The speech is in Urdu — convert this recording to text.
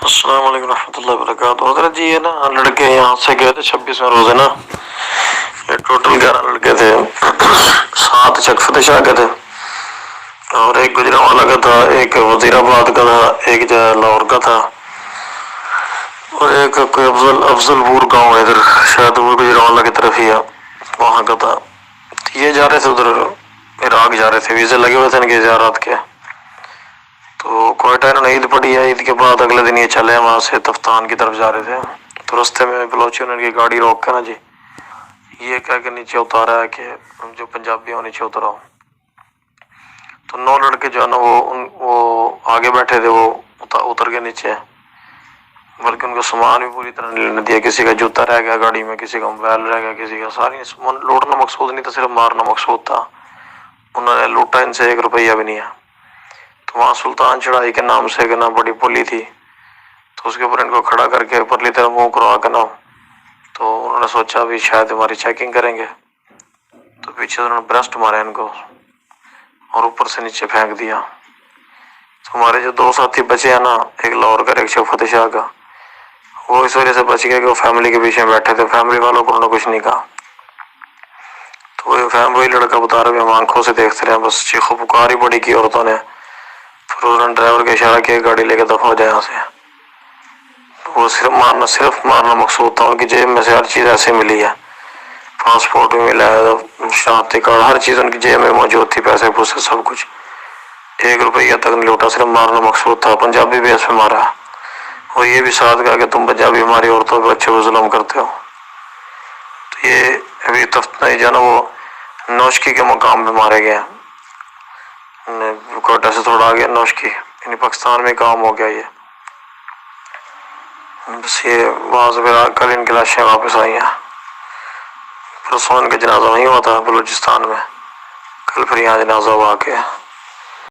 السلام علیکم ورحمۃ اللہ وبرکاتہ۔ حضرت جی یہ نا لڑکے یہاں سے گئے تھے 26ویں روزے نا، یہ ٹوٹل 11 لڑکے تھے، 7 چک فتح شاہ کے تھے اور ایک گجرانوالہ کا تھا، ایک وزیر آباد کا تھا، ایک جو ہے لاہور کا تھا اور ایک کوئی افضل پور گاؤں ہے ادھر، شاید وہ گجرانوالہ کی طرف ہی ہے، وہاں کا تھا۔ یہ جا رہے تھے ادھر عراق جا رہے تھے، ویزے لگے ہوئے تھے ان کے زیارات کے، تو کوئٹہ انہوں نے عید پڑھی ہے، عید کے بعد اگلے دن یہ چلے وہاں سے تفتان کی طرف جا رہے تھے، تو رستے میں بلوچیوں نے ان کی گاڑی روک کے نا جی یہ کہہ کے نیچے اتارا ہے کہ جو پنجابی ہوں نیچے اتراؤ، تو 9 لڑکے جو ہے نا وہ آگے بیٹھے تھے، وہ اتر کے نیچے، بلکہ ان کو سامان بھی پوری طرح نہیں لینے دیا، کسی کا جوتا رہ گیا گاڑی میں، کسی کا موبائل رہ گیا، کسی کا ساری لوٹنا مقصود نہیں تھا، صرف مارنا مقصود تھا۔ انہوں نے لوٹا ان سے 1 روپیہ بھی نہیں ہے۔ تو وہاں سلطان چڑھائی کے نام سے کہ نا بڑی پلی تھی، تو اس کے اوپر ان کو کھڑا کر کے پرلی طرح منہ کروا کے نا، تو انہوں نے سوچا بھی شاید ہماری چیکنگ کریں گے، تو پیچھے انہوں نے برسٹ مارا ان کو اور اوپر سے نیچے پھینک دیا۔ تو ہمارے جو 2 ساتھی بچے ہیں نا، ایک لاہور کا ایک شیخ فتح شاہ کا، وہ اس وجہ سے بچ گئے کہ وہ فیملی کے پیچھے بیٹھے تھے، فیملی والوں کو انہوں نے کچھ نہیں کہا، تو وہی لڑکا بتا رہے ہم آنکھوں سے دیکھتے رہے، بس چیخو پکار ہی پڑی کی عورتوں نے، پھر انہوں نے ڈرائیور کے اشارہ کیا گاڑی لے کے دفع ہو جائے یہاں سے۔ وہ صرف مارنا مقصود تھا، ان کی جیب میں سے ہر چیز ایسے ملی ہے، پاسپورٹ بھی ملا ہے، شناختی کارڈ، ہر چیز ان کی جیب میں موجود تھی، پیسے پوسے سب کچھ، 1 روپیہ تک نہیں لوٹا، صرف مارنا مقصود تھا۔ پنجابی بھی ایسے مارا اور یہ بھی ساتھ کہا کہ تم پنجابی ہماری عورتوں پہ بچے کو ظلم کرتے ہو۔ تو یہ ابھی جو ہے نا وہ نوشکی کے مقام پہ مارے گئے ہیں، کوئٹہ سے تھوڑا آگے نوشکی، یعنی پاکستان میں کام ہو گیا یہ، بس یہ وہاں سے پھر کل ان کی لاشیں واپس آئی ہیں، پرسوں ان کا جنازہ وہیں ہوا تھا بلوچستان میں، کل پھر یہاں جنازہ ہوا کے